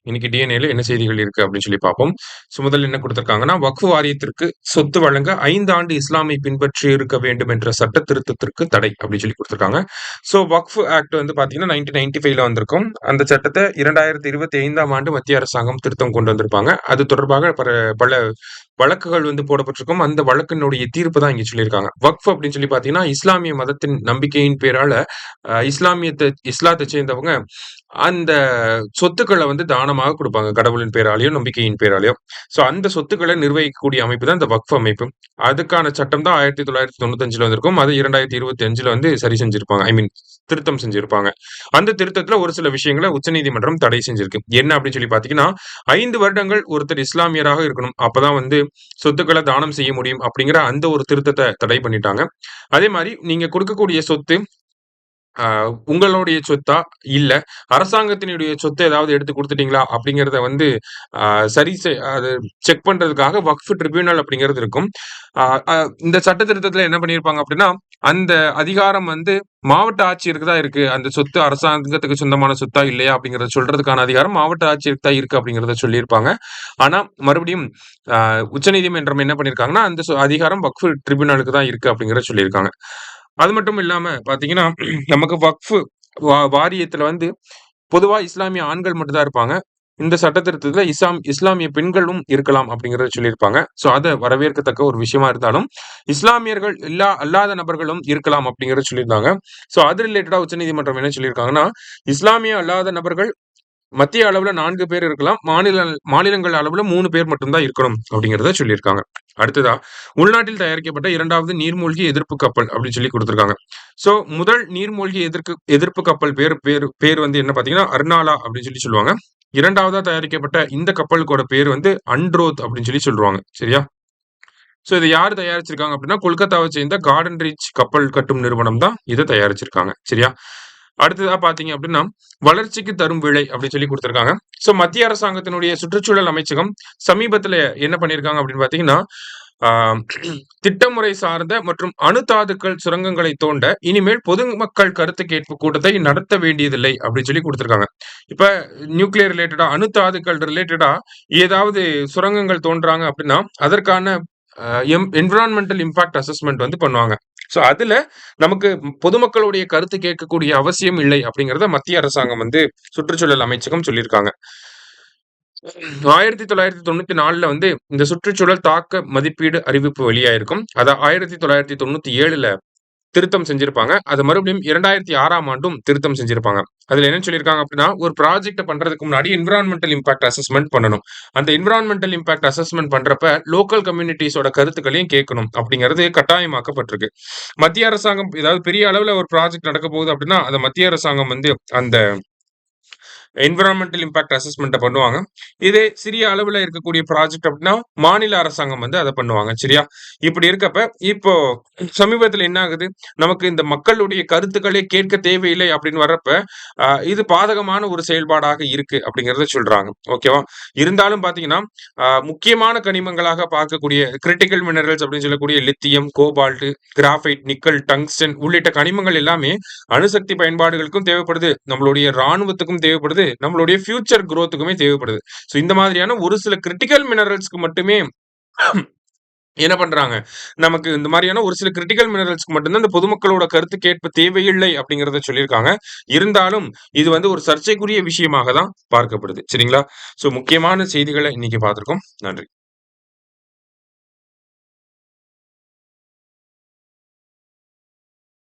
இன்னைக்கு டிஎன்ஏல என்ன செய்திகள் இருக்கு அப்படின்னு சொல்லி பார்ப்போம். முதல்ல என்ன குடுத்திருக்காங்கன்னா, வக்ஃப் வாரியத்திற்கு சொத்து வழங்க 5 ஆண்டு இஸ்லாமை பின்பற்றி இருக்க வேண்டும் என்ற சட்ட திருத்தத்திற்கு தடை அப்படின்னு சொல்லி குடுத்திருக்காங்க. வக்ஃப் ஆக்ட் வந்து பார்த்தீங்கன்னா 1995ல வந்திருக்கும். அந்த சட்டத்த 2025ஆம் ஆண்டு மத்திய அரசாங்கம் திருத்தம் கொண்டு வந்திருப்பாங்க. அது தொடர்பாக பல வழக்குகள் வந்து போடப்பட்டிருக்கும். அந்த வழக்கினுடைய தீர்ப்பு தான் இங்க சொல்லியிருக்காங்க. வக்ஃப் அப்படின்னு சொல்லி பார்த்தீங்கன்னா, இஸ்லாமிய மதத்தின் நம்பிக்கையின் பேரால இஸ்லாத்தை சேர்ந்தவங்க அந்த சொத்துக்கள வந்து தானமாக குடுப்பாங்க. கடவுளின் பேராலயோ, நம்பிக்கையின் பேராலயோ. அந்த சொத்துக்கள நிர்வகிக்கக்கூடிய அமைப்பு தான் இந்த வக்ஃப் அமைப்பு. அதுக்கான சட்டம் தான் 1995ல வந்திருக்கும். அது 2025ல வந்து சரி செஞ்சிருப்பாங்க. திருத்தம் செஞ்சிருப்பாங்க. அந்த திருத்தத்துல ஒரு சில விஷயங்கள உச்சநீதிமன்றம் தடை செஞ்சிருக்கு. என்ன அப்படின்னு சொல்லி பார்த்தீங்கன்னா, 5 வருடங்கள் ஒருத்தர் இஸ்லாமியராக இருக்கணும். அப்பதான் வந்து சொத்துக்கள தானம் செய்ய முடியும் அப்படிங்கிற அந்த ஒரு திருத்தத்த தடை பண்ணிட்டாங்க. அதே மாரி நீங்க கொடுக்கக்கூடிய சொத்து ஆ உங்களுடைய சொத்தா? இல்ல அரசாங்கத்தினுடைய சொத்த ஏதாவது எடுத்து குடுத்துட்டீங்களா? அப்படிங்கிறத வந்து அ சரி அது செக் பண்றதுக்காக வக்ஃப் ட்ரிபியூனல் அப்படிங்கிறது இருக்கும். அ அ இந்த சட்ட திருத்தத்துல என்ன பண்ணியிருப்பாங்க அப்படின்னா, அந்த அதிகாரம் வந்து மாவட்ட ஆட்சியருக்கு தான் இருக்கு. அந்த சொத்து அரசாங்கத்துக்கு சொந்தமான சொத்தா? இல்லையா? அப்படிங்கிறத சொல்றதுக்கான அதிகாரம் மாவட்ட ஆட்சியருக்கு தான் இருக்கு அப்படிங்கிறத சொல்லியிருப்பாங்க. ஆனா மறுபடியும் அ உச்சநீதிமன்றம் என்ன பண்ணியிருக்காங்கன்னா, அந்த அதிகாரம் வக்ஃப் ட்ரிபியூனலுக்கு தான் இருக்கு அப்படிங்கிறத சொல்லியிருக்காங்க. அது மட்டும் இல்லாம பார்த்தீங்கன்னா, நமக்கு வக்ஃப் வாரியத்துல வந்து பொதுவா இஸ்லாமிய ஆண்கள் மட்டும் தான் இருப்பாங்க. இந்த சட்ட திருத்தத்துல இஸ்லாமிய பெண்களும் இருக்கலாம் அப்படிங்கிறத சொல்லியிருப்பாங்க. அத வரவேற்கத்தக்க ஒரு விஷயமா இருந்தாலும், இஸ்லாமியர்கள் அல்லாத நபர்களும் இருக்கலாம் அப்படிங்கிறத சொல்லியிருந்தாங்க. அது ரிலேட்டடா உச்சநீதிமன்றம் என்ன சொல்லியிருக்காங்கன்னா, இஸ்லாமிய அல்லாத நபர்கள் மத்திய அளவுல 4 பேர் இருக்கலாம். மாநிலங்கள் அளவுல 3 பேர் மட்டும் தான் இருக்கணும் அப்படிங்கிறத சொல்லியிருக்காங்க. அடுத்ததா, உள்நாட்டில் தயாரிக்கப்பட்ட 2வது நீர்மூழ்கி எதிர்ப்பு கப்பல் அப்படின்னு சொல்லி குடுத்திருக்காங்க. முதல் நீர்மூழ்கி எதிர்ப்பு கப்பல் பேர் வந்து என்ன பார்த்தீங்கன்னா, அர்னாலா அப்படின்னு சொல்லி சொல்லுவாங்க. 2வதா தயாரிக்கப்பட்ட இந்த கப்பலுக்கோட பேர் வந்து அன்ட்ரோத் அப்படின்னு சொல்லி சொல்லுவாங்க. சரியா? இத யாரு தயாரிச்சிருக்காங்க அப்படின்னா, கொல்கத்தாவை சேர்ந்த கார்டன் ரீச் கப்பல் கட்டும் நிறுவனம் தான் இத தயாரிச்சிருக்காங்க. சரியா? அடுத்ததா பார்த்தீங்க அப்படின்னா, வளர்ச்சிக்கு தரும் விலை அப்படின்னு சொல்லி குடுத்திருக்காங்க. மத்திய அரசாங்கத்தினுடைய சுற்றுச்சூழல் அமைச்சகம் சமீபத்தில என்ன பண்ணியிருக்காங்க அப்படின்னு பார்த்தீங்கன்னா, ஆ திட்டமுறை சார்ந்த மற்றும் அணுதாதுக்கள் சுரங்கங்களை தோண்ட இனிமேல் பொதுமக்கள் கருத்து கேட்பு கூட்டத்தை நடத்த வேண்டியதில்லை அப்படின்னு சொல்லி குடுத்திருக்காங்க. இப்ப நியூக்ளியர் ரிலேட்டடா அணுதாதுக்கள் ரிலேட்டடா ஏதாவது சுரங்கங்கள் தோன்றாங்க அப்படின்னா, அதற்கான என்விரான்மென்டல் இம்பாக்ட் அசஸ்மென்ட் வந்து பண்ணுவாங்க. அதுல நமக்கு பொதுமக்களுடைய கருத்து கேட்கக்கூடிய அவசியம் இல்லை அப்படிங்கிறத மத்திய அரசாங்கம் வந்து சுற்றுச்சூழல் அமைச்சகம் சொல்லியிருக்காங்க. 1994ல வந்து இந்த சுற்றுச்சூழல் தாக்க மதிப்பீடு அறிவிப்பு வெளியாயிருக்கும். அத 1997ல திருத்தம் செஞ்சிருப்பாங்க. அத மறுபடியும் 2006ஆம் ஆண்டும் திருத்தம் செஞ்சிருப்பாங்க. அதுல என்ன சொல்லியிருக்காங்க அப்படின்னா, ஒரு ப்ராஜெக்ட்ட பண்றதுக்கு முன்னாடி என்விரான்மென்டல் இம்பாக்ட் அசஸ்மென்ட் பண்ணணும். அந்த என்விரான்மென்டல் இம்பாக்ட் அசஸ்மென்ட் பண்றப்ப லோக்கல் கம்யூனிட்டீஸோட கருத்துக்களையும் கேட்கணும் அப்படிங்கிறது கட்டாயமாக்கப்பட்டிருக்கு. மத்திய அரசாங்கம் ஏதாவது பெரிய அளவுல ஒரு ப்ராஜெக்ட் நடக்க போகுது அப்படின்னா, அத மத்திய அரசாங்கம் வந்து அந்த என்விரான்மென்டல் இம்பாக்ட் அசஸ்மென்ட்ட பண்ணுவாங்க. இதே சிறிய அளவுல இருக்கக்கூடிய ப்ராஜெக்ட் அப்படின்னா, மாநில அரசாங்கம் வந்து அத பண்ணுவாங்க. சரியா? இப்படி இருக்கப்ப, இப்போ சமீபத்தில என்ன ஆகுது? நமக்கு இந்த மக்களுடைய கருத்துக்களே கேட்க தேவையில்லை அப்படின்னு வர்றப்ப, இது பாதகமான ஒரு செயல்பாடாக இருக்கு அப்படிங்கிறத சொல்றாங்க. ஓகேவா? இருந்தாலும் பார்த்தீங்கன்னா, முக்கியமான கனிமங்களாக பார்க்கக்கூடிய கிரிட்டிக்கல் மினரல்ஸ் அப்படின்னு சொல்லக்கூடிய lithium, cobalt, graphite, nickel, tungsten உள்ளிட்ட கனிமங்கள் எல்லாமே அணுசக்தி பயன்பாடுகளுக்கும் தேவைப்படுது. நம்மளுடைய ராணுவத்துக்கும் தேவைப்படுது. நம்மளுடைய ஃபியூச்சர் குரோத்துக்குமே தேவைப்படுது. இந்த மாதிரியான ஒரு சில கிரிட்டிக்கல் மினரல்ஸ்க்கு மட்டுமே என்ன பண்றாங்க? நமக்கு இந்த மாரியான ஒரு சில கிரிட்டிக்கல் மினரல்ஸ்க்கு மட்டும் தான் இந்த பொதுமக்களோட கருத்து கேட்பு தேவையில்லை அப்படிங்கிறத சொல்லியிருக்காங்க. இருந்தாலும் இது வந்து ஒரு சர்ச்சைக்குரிய விஷயமாக தான் பார்க்கப்படுது. சரிங்களா? முக்கியமான செய்திகள இன்னைக்கு பார்த்திருக்கோம். நன்றி.